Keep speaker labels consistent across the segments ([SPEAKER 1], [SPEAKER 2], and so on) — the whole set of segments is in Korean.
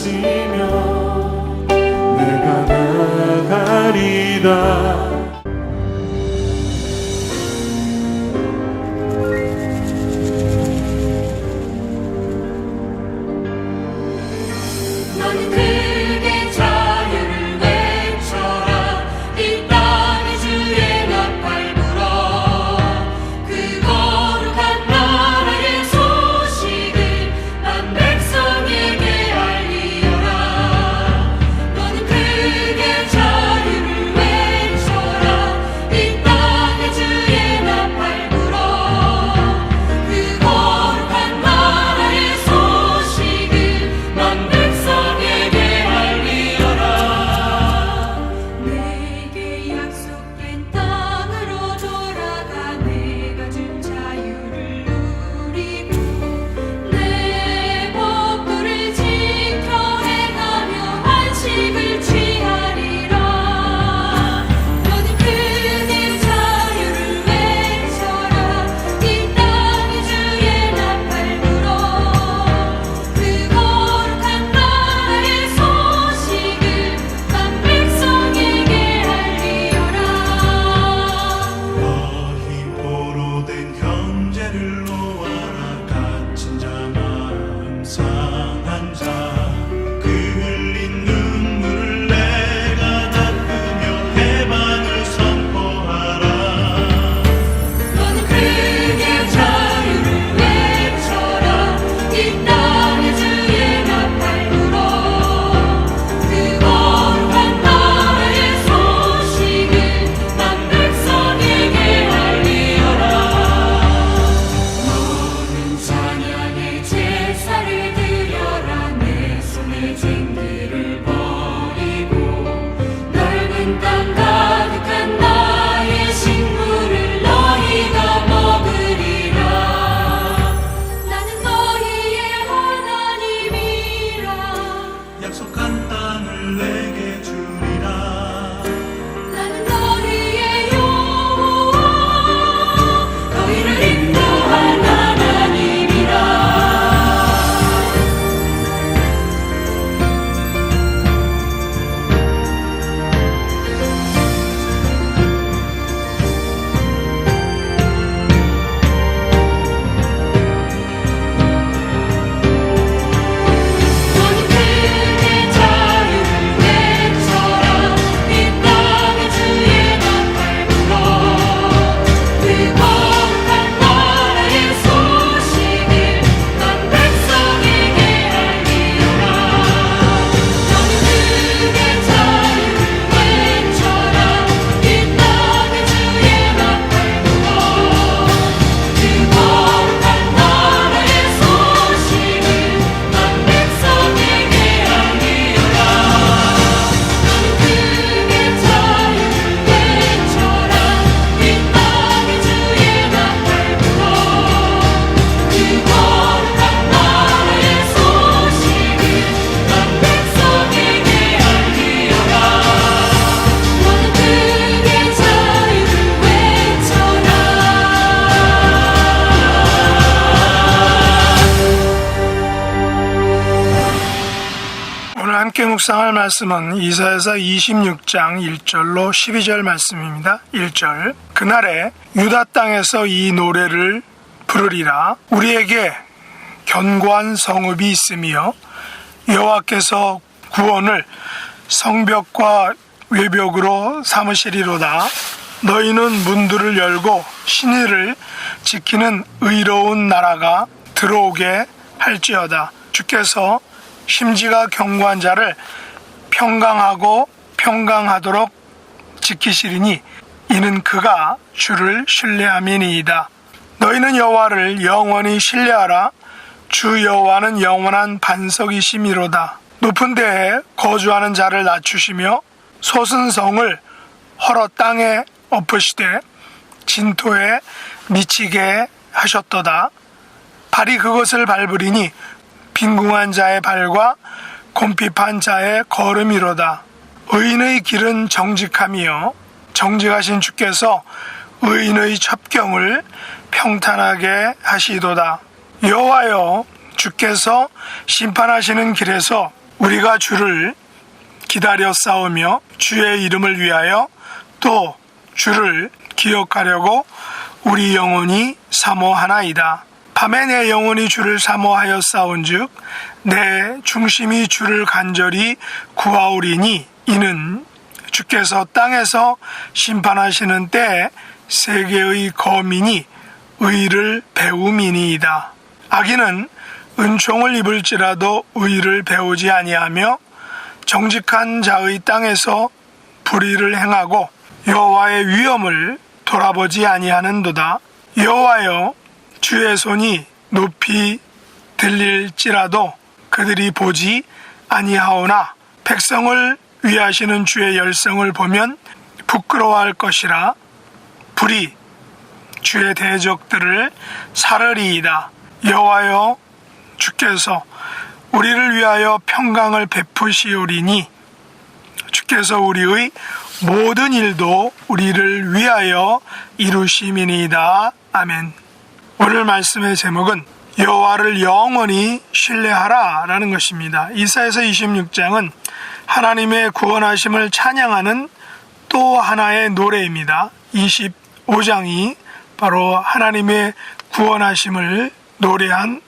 [SPEAKER 1] 가지며 내가 나가리다.
[SPEAKER 2] 너는 크게 자유를 외쳐라. 이 땅의 주의 나팔 불어. 그 거룩한 나라의 소식을 난 백성에게 알리어라. 너는 크게 자유를 외쳐라. 이 땅의 주의 나팔 불어. 그 거룩한 나라의 소식을 난 내게 약속된 땅으로 돌아가 내가 준 자유를 누리고 내 법도를 지켜 행하며 안식을 취하리라. 너는 크게 자유를 외쳐라. 이 땅의 주의 나팔 불어. 그 거룩한 나라의 소식을 난 백성에게 알리어라.
[SPEAKER 1] 너희 포로된 형제를 놓아라. 갇힌 자 마음 상한 자 그 흘린 눈물을 내가 닦으며 해방을 선포하라.
[SPEAKER 2] 너는 크게 자유를 외쳐라. 이 땅의 주의 나팔 불어. 그 거룩한 나라의 소식을 난 백성에게 알리어라. 너는 찬양의 제사를 드려라. 내 손의 쟁기를 버리고 넓은 땅 가득한 나의 식물을 너희가 먹으리라. 나는 너희의 하나님이라.
[SPEAKER 1] 약속한 땅을 내게 주리라.
[SPEAKER 2] 나는 너희의 여호와 너희를 인도할 하나님이라. 너는 크게 자유를 외쳐라. 이 땅의 주의 나팔 불어. 그 거룩한 나라의 소식을 난 백성에게 알리어라. 너는 크게 자유를 외쳐라. 이 땅의 주의 나팔 불어. 그 거룩한 나라의 소식을 난 백성에게 알리어라. 너는 크게 자유를 외쳐라. 이 땅의 주의 나팔 불어. 그 거룩한 나라의 소식을 난 백성에게 알리어라. 너는 크게 자유를 외쳐라.
[SPEAKER 3] 오늘 함께 묵상할 말씀은 이사야서 26장 1절로 12절 말씀입니다. 1절 그날에 유다 땅에서 이 노래를 부르리라. 우리에게 견고한 성읍이 있으며 여호와께서 구원을 성벽과 외벽으로 삼으시리로다. 너희는 문들을 열고 신의를 지키는 의로운 나라가 들어오게 할지어다. 주께서 심지가 견고한 자를 평강하고 평강하도록 지키시리니 이는 그가 주를 신뢰함이니이다. 너희는 여호와를 영원히 신뢰하라. 주 여호와는 영원한 반석이심이로다. 높은 데에 거주하는 자를 낮추시며 솟은 성을 헐어 땅에 엎으시되 진토에 미치게 하셨도다. 발이 그것을 밟으리니 빈궁한 자의 발과 곰핍한 자의 걸음이로다. 의인의 길은 정직함이요 정직하신 주께서 의인의 첩경을 평탄하게 하시도다. 여호와여, 주께서 심판하시는 길에서 우리가 주를 기다려 싸우며 주의 이름을 위하여 또 주를 기억하려고 우리 영혼이 사모하나이다. 밤에 내 영혼이 주를 사모하여 싸운즉 내 중심이 주를 간절히 구하오리니 이는 주께서 땅에서 심판하시는 때에 세계의 거민이 의를 배움이니이다. 악인은 은총을 입을지라도 의를 배우지 아니하며 정직한 자의 땅에서 불의를 행하고 여호와의 위엄을 돌아보지 아니하는도다. 여호와여, 주의 손이 높이 들릴지라도 그들이 보지 아니하오나 백성을 위하시는 주의 열성을 보면 부끄러워할 것이라. 불이 주의 대적들을 사르리이다. 여호와여, 주께서 우리를 위하여 평강을 베푸시오리니 주께서 우리의 모든 일도 우리를 위하여 이루심이니이다. 아멘. 오늘 말씀의 제목은 여호와를 영원히 신뢰하라 라는 것입니다. 이사야서 26장은 하나님의 구원하심을 찬양하는 또 하나의 노래입니다. 25장이 바로 하나님의 구원하심을 노래한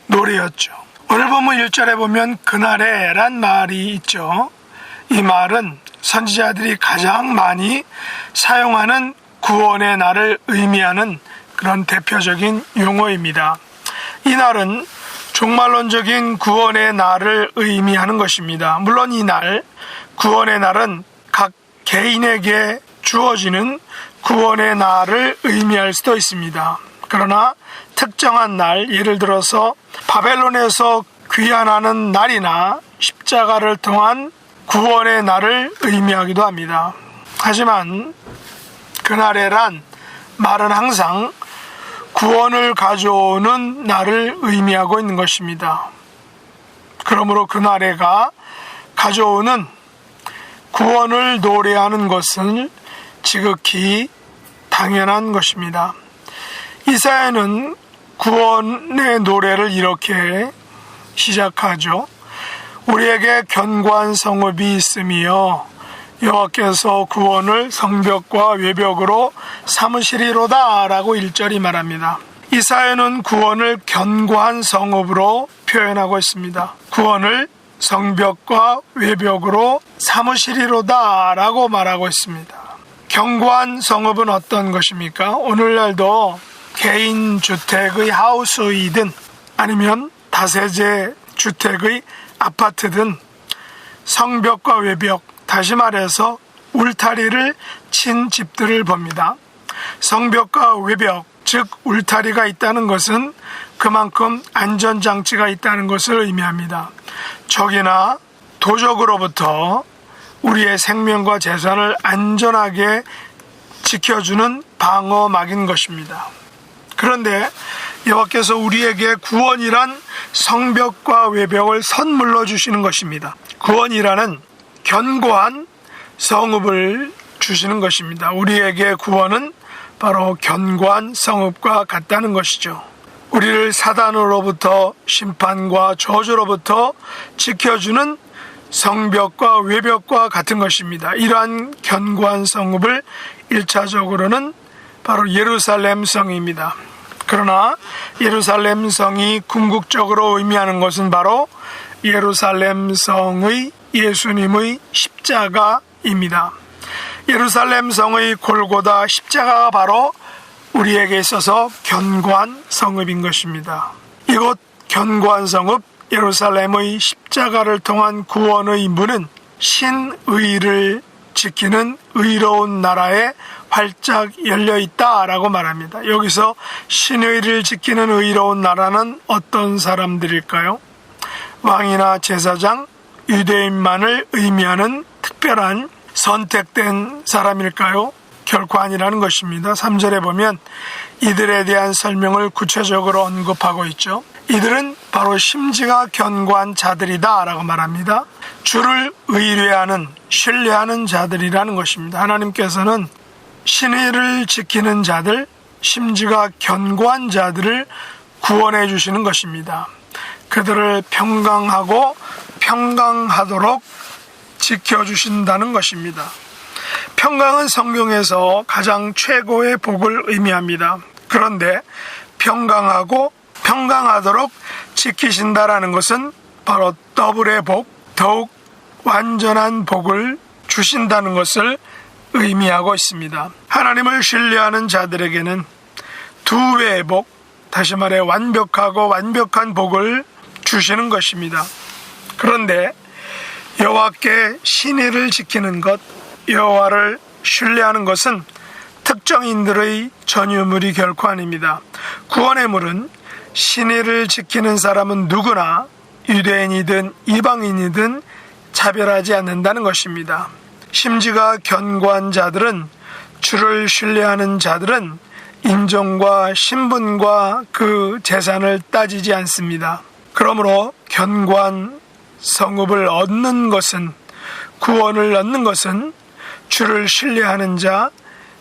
[SPEAKER 3] 노래였죠. 오늘 본문 1절에 보면 그날에 란 말이 있죠. 이 말은 선지자들이 가장 많이 사용하는 구원의 날을 의미하는 그런 대표적인 용어입니다. 이 날은 종말론적인 구원의 날을 의미하는 것입니다. 물론 이 날, 구원의 날은 각 개인에게 주어지는 구원의 날을 의미할 수도 있습니다. 그러나 특정한 날, 예를 들어서 바벨론에서 귀환하는 날이나 십자가를 통한 구원의 날을 의미하기도 합니다. 하지만 그날에란 말은 항상 구원을 가져오는 날을 의미하고 있는 것입니다. 그러므로 그날에가 가져오는 구원을 노래하는 것은 지극히 당연한 것입니다. 이사야는 구원의 노래를 이렇게 시작하죠. 우리에게 견고한 성읍이 있으며 여호와께서 구원을 성벽과 외벽으로 삼으시리로다 라고 1절이 말합니다. 이사야는 구원을 견고한 성읍으로 표현하고 있습니다. 구원을 성벽과 외벽으로 삼으시리로다 라고 말하고 있습니다. 견고한 성읍은 어떤 것입니까? 오늘날도 개인 주택의 하우스이든 아니면 다세대 주택의 아파트든 성벽과 외벽, 다시 말해서 울타리를 친 집들을 봅니다. 성벽과 외벽, 즉 울타리가 있다는 것은 그만큼 안전장치가 있다는 것을 의미합니다. 적이나 도적으로부터 우리의 생명과 재산을 안전하게 지켜주는 방어막인 것입니다. 그런데 여호와께서 우리에게 구원이란 성벽과 외벽을 선물로 주시는 것입니다. 구원이라는 견고한 성읍을 주시는 것입니다. 우리에게 구원은 바로 견고한 성읍과 같다는 것이죠. 우리를 사단으로부터 심판과 저주로부터 지켜주는 성벽과 외벽과 같은 것입니다. 이러한 견고한 성읍을 1차적으로는 바로 예루살렘 성입니다. 그러나 예루살렘 성이 궁극적으로 의미하는 것은 바로 예루살렘 성의 예수님의 십자가입니다. 예루살렘 성의 골고다 십자가가 바로 우리에게 있어서 견고한 성읍인 것입니다. 이곳 견고한 성읍 예루살렘의 십자가를 통한 구원의 문은 신의를 지키는 의로운 나라에 활짝 열려있다라고 말합니다. 여기서 신의를 지키는 의로운 나라는 어떤 사람들일까요? 왕이나 제사장, 유대인만을 의미하는 특별한 선택된 사람일까요? 결코 아니라는 것입니다. 3절에 보면 이들에 대한 설명을 구체적으로 언급하고 있죠. 이들은 바로 심지가 견고한 자들이다 라고 말합니다. 주를 의뢰하는, 신뢰하는 자들이라는 것입니다. 하나님께서는 신의를 지키는 자들, 심지가 견고한 자들을 구원해 주시는 것입니다. 그들을 평강하고 평강하도록 지켜주신다는 것입니다. 평강은 성경에서 가장 최고의 복을 의미합니다. 그런데 평강하도록 지키신다라는 것은 바로 더블의 복, 더욱 완전한 복을 주신다는 것을 의미하고 있습니다. 하나님을 신뢰하는 자들에게는 두 배의 복, 다시 말해 완벽하고 완벽한 복을 주시는 것입니다. 그런데 여호와께 신의를 지키는 것, 여호와를 신뢰하는 것은 특정인들의 전유물이 결코 아닙니다. 구원의 물은 신의를 지키는 사람은 누구나 유대인이든 이방인이든 차별하지 않는다는 것입니다. 심지가 견고한 자들은, 주를 신뢰하는 자들은 인종과 신분과 그 재산을 따지지 않습니다. 그러므로 견고한 성읍을 얻는 것은, 구원을 얻는 것은 주를 신뢰하는 자,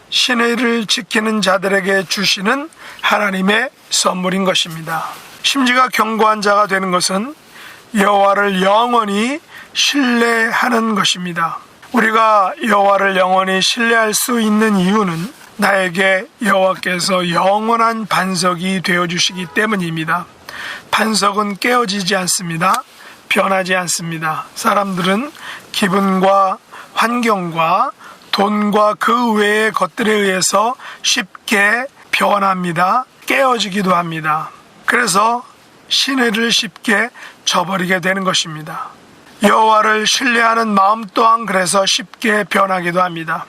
[SPEAKER 3] 신의를 지키는 자들에게 주시는 하나님의 선물인 것입니다. 심지가 견고한 자가 되는 것은 여호와를 영원히 신뢰하는 것입니다. 우리가 여호와를 영원히 신뢰할 수 있는 이유는 나에게 여호와께서 영원한 반석이 되어주시기 때문입니다. 반석은 깨어지지 않습니다. 변하지 않습니다. 사람들은 기분과 환경과 돈과 그 외의 것들에 의해서 쉽게 변합니다. 깨어지기도 합니다. 그래서 신의를 쉽게 저버리게 되는 것입니다. 여호와를 신뢰하는 마음 또한 그래서 쉽게 변하기도 합니다.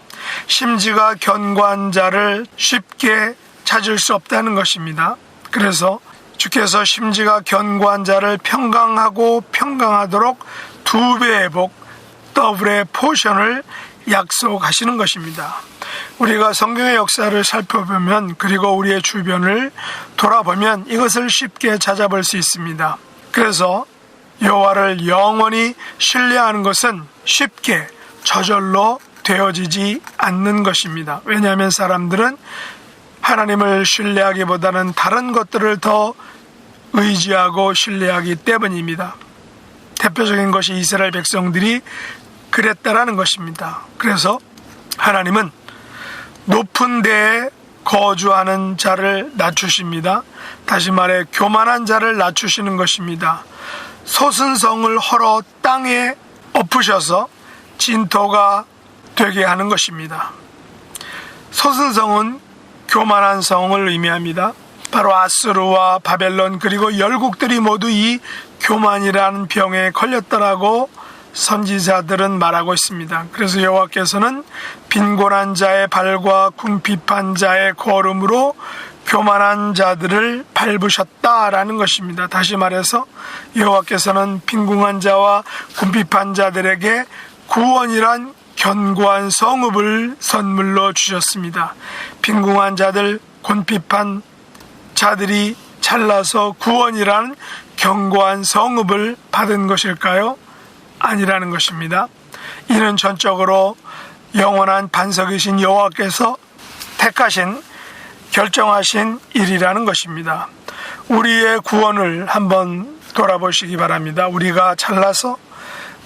[SPEAKER 3] 심지가 견고한 자를 쉽게 찾을 수 없다는 것입니다. 그래서 주께서 심지가 견고한 자를 평강하도록 두 배의 복, 더블의 포션을 약속하시는 것입니다. 우리가 성경의 역사를 살펴보면, 그리고 우리의 주변을 돌아보면 이것을 쉽게 찾아볼 수 있습니다. 그래서 여호와를 영원히 신뢰하는 것은 쉽게 저절로 되어지지 않는 것입니다. 왜냐하면 사람들은 하나님을 신뢰하기보다는 다른 것들을 더 의지하고 신뢰하기 때문입니다. 대표적인 것이 이스라엘 백성들이 그랬다라는 것입니다. 그래서 하나님은 높은 데에 거주하는 자를 낮추십니다. 다시 말해 교만한 자를 낮추시는 것입니다. 소순성을 헐어 땅에 엎으셔서 진토가 되게 하는 것입니다. 소순성은 교만한 성을 의미합니다. 바로 아수르와 바벨론 그리고 열국들이 모두 이 교만이라는 병에 걸렸더라고 선지자들은 말하고 있습니다. 그래서 여호와께서는 빈곤한 자의 발과 궁핍한 자의 걸음으로 교만한 자들을 밟으셨다라는 것입니다. 다시 말해서 여호와께서는 빈궁한 자와 궁핍한 자들에게 구원이란 견고한 성읍을 선물로 주셨습니다. 빈궁한 자들, 궁핍한 자들이 잘나서 구원이란 견고한 성읍을 받은 것일까요? 아니라는 것입니다. 이는 전적으로 영원한 반석이신 여호와께서 택하신 결정하신 일이라는 것입니다. 우리의 구원을 한번 돌아보시기 바랍니다. 우리가 잘나서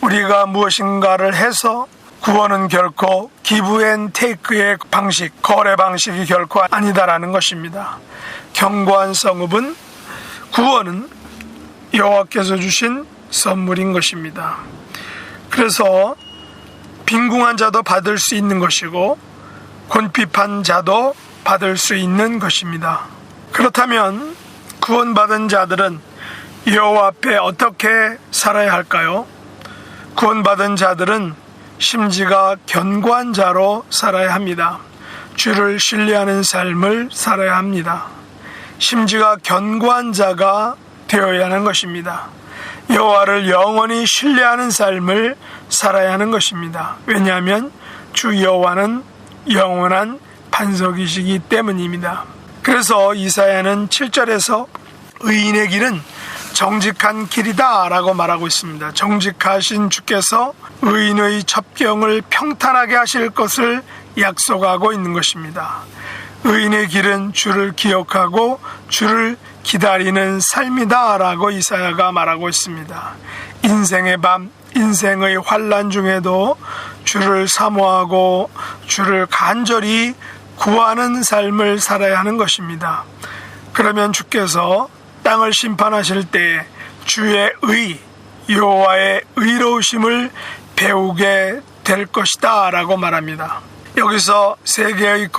[SPEAKER 3] 우리가 무엇인가를 해서 구원은 결코 기브 앤 테이크의 방식, 거래 방식이 결코 아니다라는 것입니다. 견고한 성읍은, 구원은 여호와께서 주신 선물인 것입니다. 그래서 빈궁한 자도 받을 수 있는 것이고 궁핍한 자도 받을 수 있는 것입니다. 그렇다면 구원받은 자들은 여호와 앞에 어떻게 살아야 할까요? 구원받은 자들은 심지가 견고한 자로 살아야 합니다. 주를 신뢰하는 삶을 살아야 합니다. 심지가 견고한 자가 되어야 하는 것입니다. 여호와를 영원히 신뢰하는 삶을 살아야 하는 것입니다. 왜냐하면 주 여호와는 영원한 반석이시기 때문입니다. 그래서 이사야는 7절에서 의인의 길은 정직한 길이다 라고 말하고 있습니다. 정직하신 주께서 의인의 첩경을 평탄하게 하실 것을 약속하고 있는 것입니다. 의인의 길은 주를 기억하고 주를 기다리는 삶이다 라고 이사야가 말하고 있습니다. 인생의 밤, 인생의 환난 중에도 주를 사모하고 주를 간절히 구하는 삶을 살아야 하는 것입니다. 그러면 주께서 땅을 심판하실 때 주의 의, 여호와의 의로우심을 배우게 될 것이다 라고 말합니다. 여기서 세계의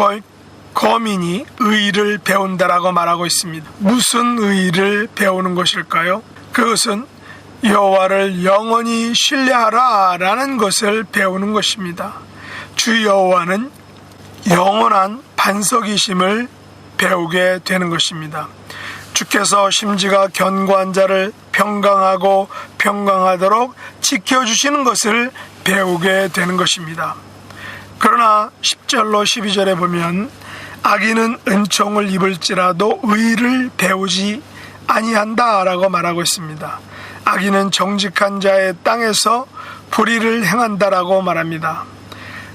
[SPEAKER 3] 거민이 의를 배운다라고 말하고 있습니다. 무슨 의를 배우는 것일까요? 그것은 여호와를 영원히 신뢰하라 라는 것을 배우는 것입니다. 주 여호와는 영원한 반석이심을 배우게 되는 것입니다. 주께서 심지가 견고한 자를 평강하고 평강하도록 지켜주시는 것을 배우게 되는 것입니다. 그러나 10절로 12절에 보면 악인은 은총을 입을지라도 의를 배우지 아니한다 라고 말하고 있습니다. 악인은 정직한 자의 땅에서 불의를 행한다라고 말합니다.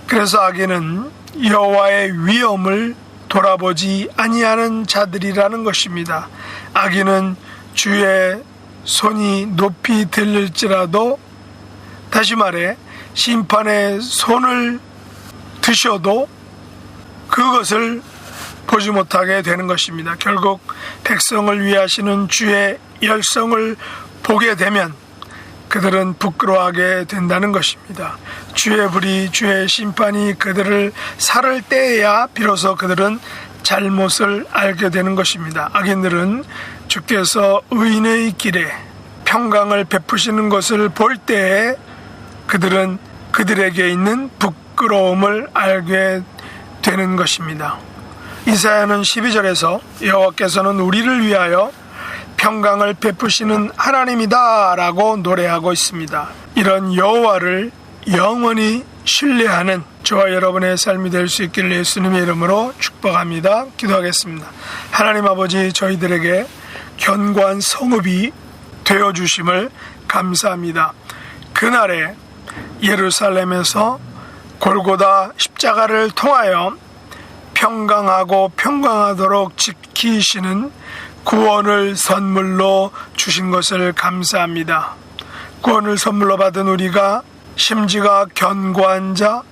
[SPEAKER 3] 그래서 악인은 여호와의 위엄을 돌아보지 아니하는 자들이라는 것입니다. 악인은 주의 손이 높이 들릴지라도, 다시 말해 심판의 손을 드셔도 그것을 보지 못하게 되는 것입니다. 결국 백성을 위하시는 주의 열성을 보게 되면 그들은 부끄러워하게 된다는 것입니다. 주의 불이, 주의 심판이 그들을 살을 때에야 비로소 그들은 잘못을 알게 되는 것입니다. 악인들은 주께서 의인의 길에 평강을 베푸시는 것을 볼 때에 그들은 그들에게 있는 부끄러움을 알게 되는 것입니다. 이사야는 12절에서 여호와께서는 우리를 위하여 평강을 베푸시는 하나님이다 라고 노래하고 있습니다. 이런 여호와를 영원히 신뢰하는 저와 여러분의 삶이 될 수 있기를 예수님의 이름으로 축복합니다. 기도하겠습니다. 하나님 아버지, 저희들에게 견고한 성읍이 되어주심을 감사합니다. 그날에 예루살렘에서 골고다 십자가를 통하여 평강하고 평강하도록 지키시는 구원을 선물로 주신 것을 감사합니다. 구원을 선물로 받은 우리가 심지가 견고한 자,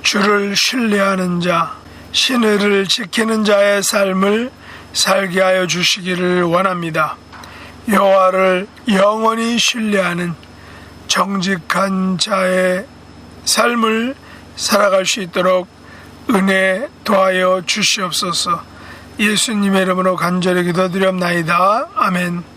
[SPEAKER 3] 주를 신뢰하는 자, 신의를 지키는 자의 삶을 살게 하여 주시기를 원합니다. 여호와를 영원히 신뢰하는 정직한 자의 삶을 살아갈 수 있도록 은혜 더하여 주시옵소서. 예수님의 이름으로 간절히 기도드리옵나이다. 아멘.